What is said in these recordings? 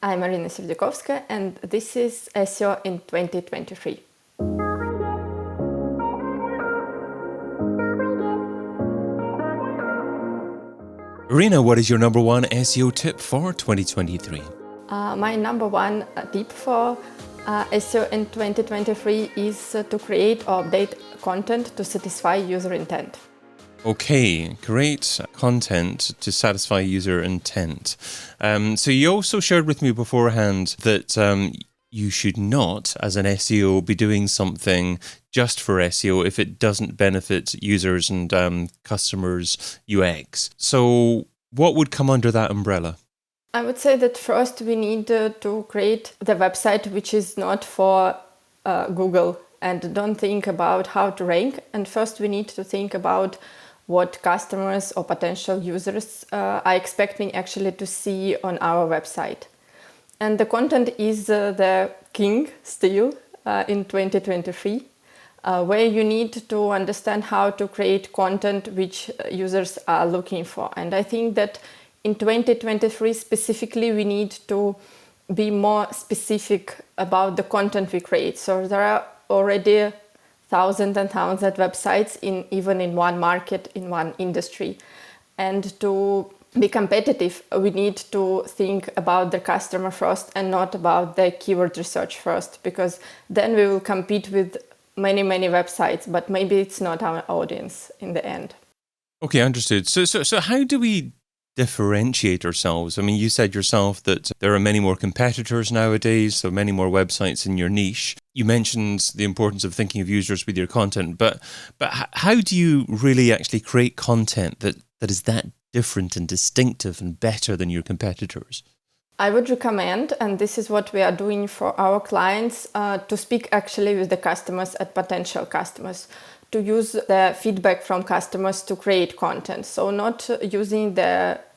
I'm Irina Serdyukovskaya, and this is SEO in 2023. Irina, what is your number one SEO tip for 2023? My number one tip for SEO in 2023 is to create or update content to satisfy user intent. Okay, create content to satisfy user intent. So you also shared with me beforehand that you should not, as an SEO, be doing something just for SEO if it doesn't benefit users and customers' UX. So what would come under that umbrella? I would say that first we need to create the website which is not for Google, and don't think about how to rank. And first we need to think about what customers or potential users are expecting actually to see on our website. And the content is the king still in 2023, where you need to understand how to create content which users are looking for. And I think that in 2023 specifically, we need to be more specific about the content we create. So there are already thousands and thousands of websites even in one market, in one industry. And to be competitive, we need to think about the customer first and not about the keyword research first, because then we will compete with many websites, but maybe it's not our audience in the end. Okay, understood. So how do we differentiate ourselves? I mean, you said yourself that there are many more competitors nowadays, so many more websites in your niche. You mentioned the importance of thinking of users with your content, but how do you really actually create content that is that different and distinctive and better than your competitors? I would recommend, and this is what we are doing for our clients, to speak actually with the customers and potential customers, to use the feedback from customers to create content. So not using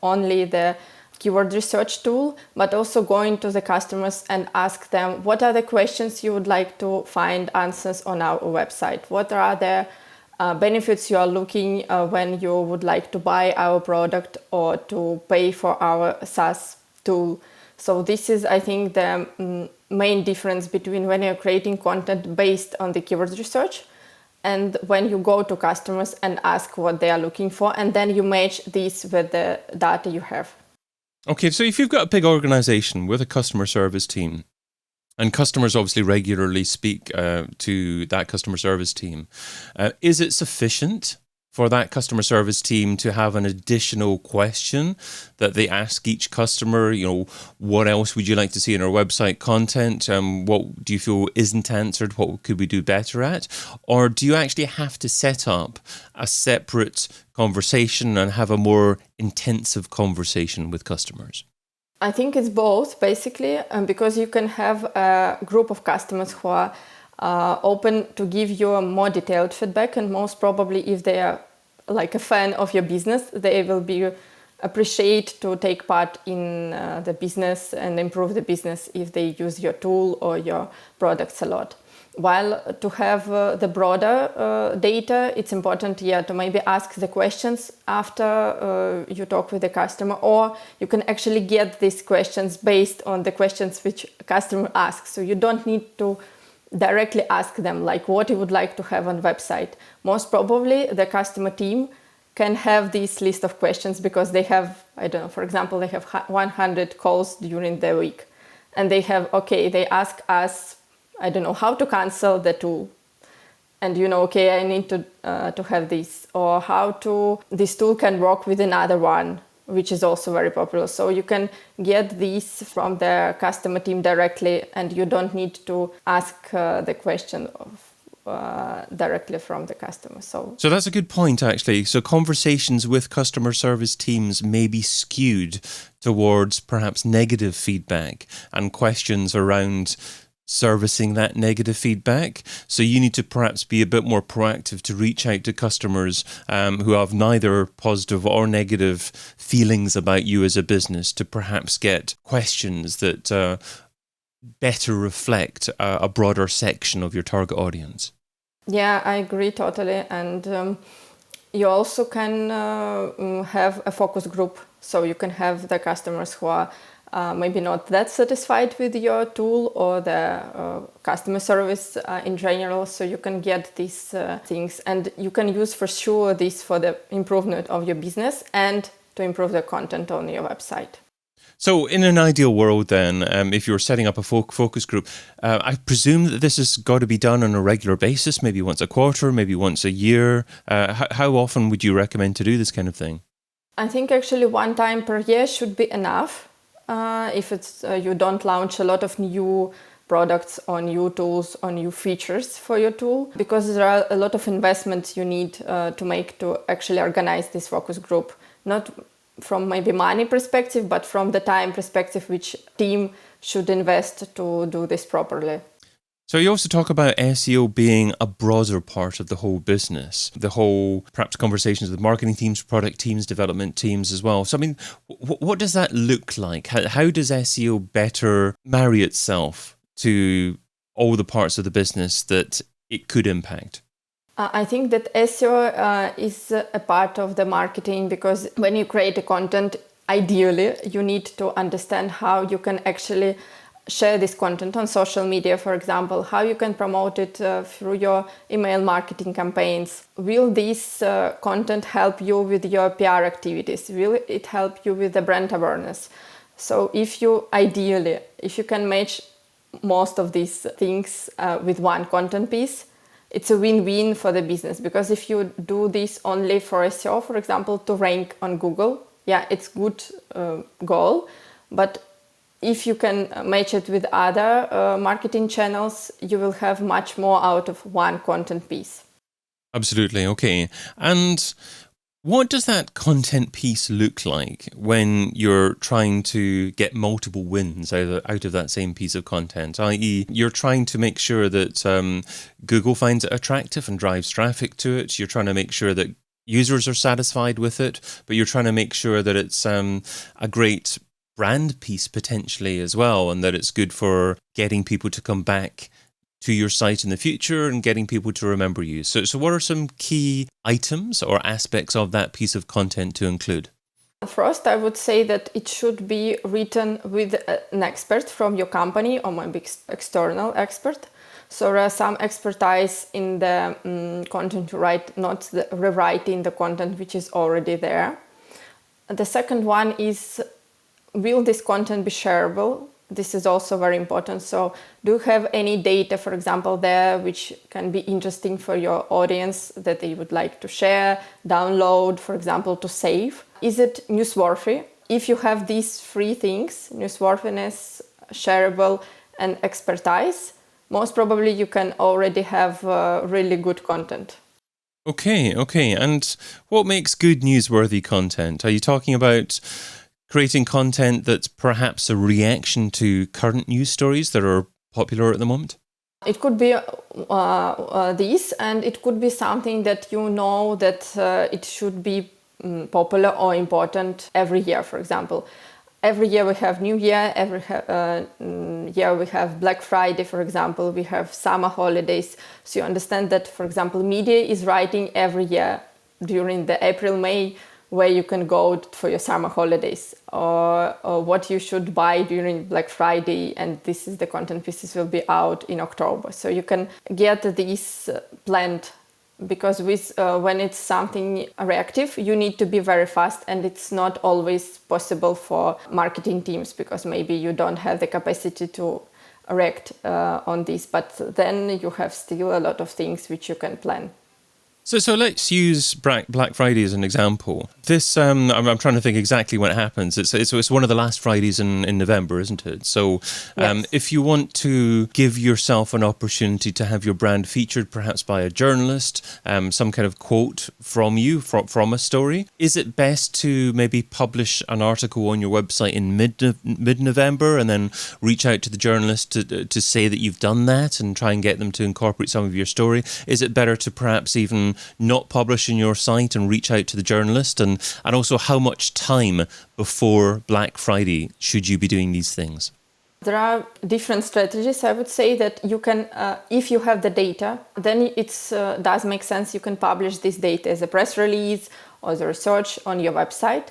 only the keyword research tool, but also going to the customers and ask them what are the questions you would like to find answers on our website. What are the benefits you are looking when you would like to buy our product or to pay for our SaaS tool. So this is, I think, the main difference between when you're creating content based on the keyword research and when you go to customers and ask what they are looking for, and then you match this with the data you have. Okay, so if you've got a big organization with a customer service team, and customers obviously regularly speak to that customer service team, is it sufficient for that customer service team to have an additional question that they ask each customer? You know, what else would you like to see in our website content? What do you feel isn't answered? What could we do better at? Or do you actually have to set up a separate conversation and have a more intensive conversation with customers? I think it's both, basically, because you can have a group of customers who are open to give you a more detailed feedback, and most probably if they are like a fan of your business, they will be appreciate to take part in the business and improve the business if they use your tool or your products a lot. While to have the broader data, it's important to maybe ask the questions after you talk with the customer, or you can actually get these questions based on the questions which customer asks. So you don't need to directly ask them like what you would like to have on website. Most probably the customer team can have this list of questions because they have, I don't know, for example, they have 100 calls during the week, and they ask us, I don't know, how to cancel the tool. And I need to have this, or how this tool can work with another one, which is also very popular. So you can get these from the customer team directly, and you don't need to ask the question directly from the customer. So that's a good point, actually. So conversations with customer service teams may be skewed towards perhaps negative feedback and questions around servicing that negative feedback. So you need to perhaps be a bit more proactive to reach out to customers who have neither positive or negative feelings about you as a business, to perhaps get questions that better reflect a broader section of your target audience. Yeah, I agree totally. And you also can have a focus group. So you can have the customers who are maybe not that satisfied with your tool or the customer service in general. So you can get these things, and you can use for sure this for the improvement of your business and to improve the content on your website. So in an ideal world then, if you're setting up a focus group, I presume that this has got to be done on a regular basis, maybe once a quarter, maybe once a year. How often would you recommend to do this kind of thing? I think actually 1 time per year should be enough. If it's you don't launch a lot of new products or new tools or new features for your tool, because there are a lot of investments you need to make to actually organize this focus group. Not from maybe money perspective, but from the time perspective, which team should invest to do this properly. So you also talk about SEO being a broader part of the whole business, the whole perhaps conversations with marketing teams, product teams, development teams as well. So I mean, what does that look like? How does SEO better marry itself to all the parts of the business that it could impact? I think that SEO is a part of the marketing, because when you create a content, ideally you need to understand how you can actually share this content on social media, for example, how you can promote it through your email marketing campaigns. Will this content help you with your PR activities? Will it help you with the brand awareness? So if you can match most of these things with one content piece, it's a win-win for the business. Because if you do this only for SEO, for example, to rank on Google, yeah, it's good goal, but if you can match it with other marketing channels, you will have much more out of one content piece. Absolutely. Okay. And what does that content piece look like when you're trying to get multiple wins out of that same piece of content? I.e., you're trying to make sure that Google finds it attractive and drives traffic to it. You're trying to make sure that users are satisfied with it, but you're trying to make sure that it's a great brand piece potentially as well, and that it's good for getting people to come back to your site in the future and getting people to remember you. So what are some key items or aspects of that piece of content to include? First, I would say that it should be written with an expert from your company or maybe external expert. So there are some expertise in the content to write, not rewriting the content which is already there. The second one is, will this content be shareable? This is also very important. So do you have any data, for example, there which can be interesting for your audience that they would like to share, download, for example, to save? Is it newsworthy? If you have these 3 things, newsworthiness, shareable, and expertise, most probably you can already have really good content. Okay. And what makes good newsworthy content? Are you talking about creating content that's perhaps a reaction to current news stories that are popular at the moment? It could be this, and it could be something that you know that it should be popular or important every year, for example. Every year we have New Year, every year we have Black Friday, for example, we have summer holidays. So you understand that, for example, media is writing every year during the April, May, where you can go for your summer holidays, or what you should buy during Black Friday, and this is the content pieces will be out in October. So you can get these planned, because when it's something reactive, you need to be very fast, and it's not always possible for marketing teams, because maybe you don't have the capacity to react on this, but then you have still a lot of things which you can plan. So let's use Black Friday as an example. This I'm trying to think exactly when it happens. It's one of the last Fridays in November, isn't it? So Yes. if you want to give yourself an opportunity to have your brand featured, perhaps by a journalist, some kind of quote from you from a story, is it best to maybe publish an article on your website in mid-November and then reach out to the journalist to say that you've done that and try and get them to incorporate some of your story? Is it better to perhaps even not publish in your site and reach out to the journalist? And also, how much time before Black Friday should you be doing these things? There are different strategies. I would say that you can, if you have the data, then it does make sense. You can publish this data as a press release or as a research on your website.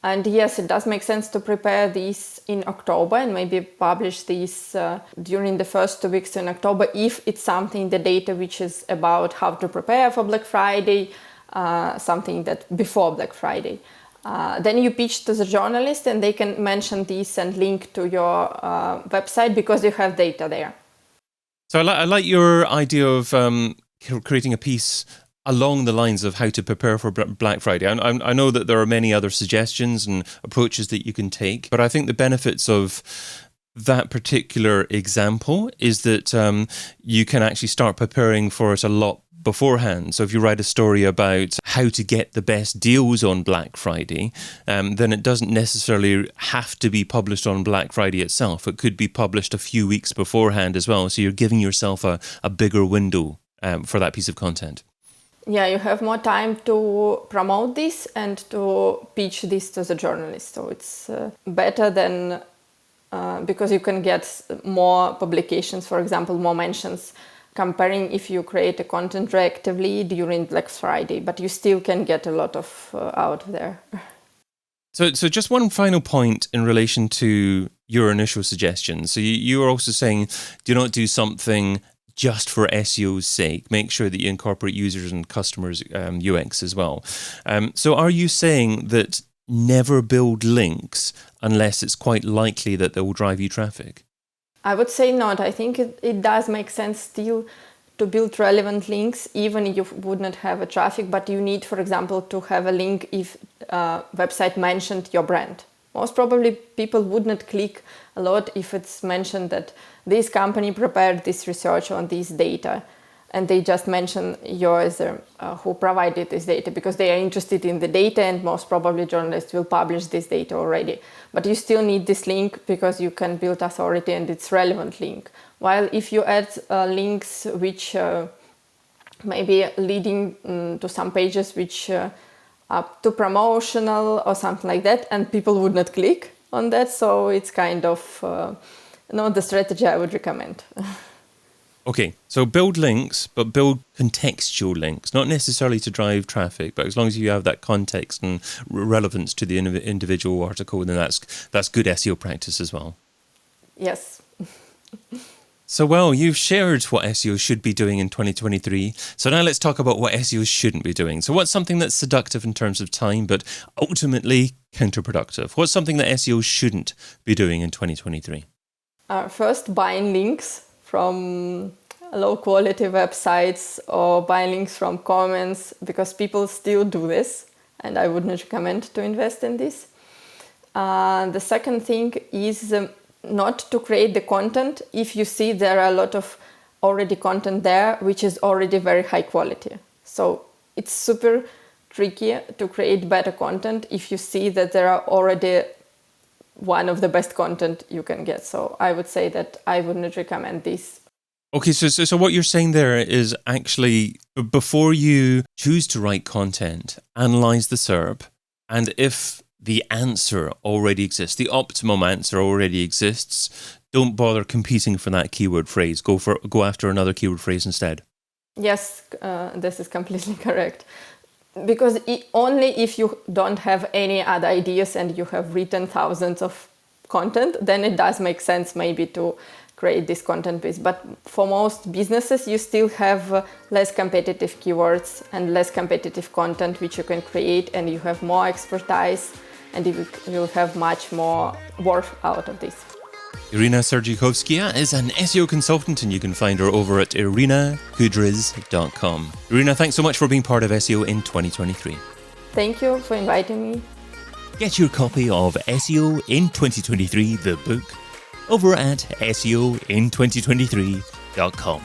And yes, it does make sense to prepare these in October and maybe publish these during the first 2 weeks in October if it's something, the data which is about how to prepare for Black Friday, something that before Black Friday. Then you pitch to the journalist and they can mention this and link to your website because you have data there. So I like your idea of creating a piece along the lines of how to prepare for Black Friday. I know that there are many other suggestions and approaches that you can take, but I think the benefits of that particular example is that you can actually start preparing for it a lot beforehand. So if you write a story about how to get the best deals on Black Friday, then it doesn't necessarily have to be published on Black Friday itself. It could be published a few weeks beforehand as well. So you're giving yourself a bigger window for that piece of content. Yeah, you have more time to promote this and to pitch this to the journalist. So it's better than, because you can get more publications, for example, more mentions, comparing if you create a content reactively during Black Friday, but you still can get a lot of out there. So just one final point in relation to your initial suggestions. So you were also saying, do not do something just for SEO's sake. Make sure that you incorporate users and customers UX as well. So are you saying that never build links unless it's quite likely that they will drive you traffic? I would say not. I think it does make sense still to build relevant links, even if you would not have a traffic, but you need, for example, to have a link if a website mentioned your brand. Most probably people would not click a lot if it's mentioned that this company prepared this research on this data and they just mention yours who provided this data because they are interested in the data and most probably journalists will publish this data already. But you still need this link because you can build authority and it's relevant link. While if you add links which maybe leading to some pages which up to promotional or something like that, and people would not click on that. So it's kind of not the strategy I would recommend. Okay, so build links, but build contextual links, not necessarily to drive traffic, but as long as you have that context and relevance to the individual article, then that's good SEO practice as well. Yes. So, well, you've shared what SEO should be doing in 2023. So now let's talk about what SEO shouldn't be doing. So what's something that's seductive in terms of time, but ultimately counterproductive? What's something that SEO shouldn't be doing in 2023? First, buying links from low quality websites or buying links from comments, because people still do this and I would not recommend to invest in this. The second thing is not to create the content if you see there are a lot of already content there which is already very high quality. So it's super tricky to create better content if you see that there are already one of the best content you can get. So I would say that I would not recommend this. Okay, so what you're saying there is actually before you choose to write content, analyze the SERP, and if the answer already exists, the optimum answer already exists, don't bother competing for that keyword phrase. Go after another keyword phrase instead. Yes, this is completely correct. Because only if you don't have any other ideas and you have written thousands of content, then it does make sense maybe to create this content base. But for most businesses, you still have less competitive keywords and less competitive content which you can create, and you have more expertise and you will have much more worth out of this. Irina Serdyukovskaya is an SEO consultant, and you can find her over at irinakudrys.com. Irina, thanks so much for being part of SEO in 2023. Thank you for inviting me. Get your copy of SEO in 2023, the book, over at SEOin2023.com.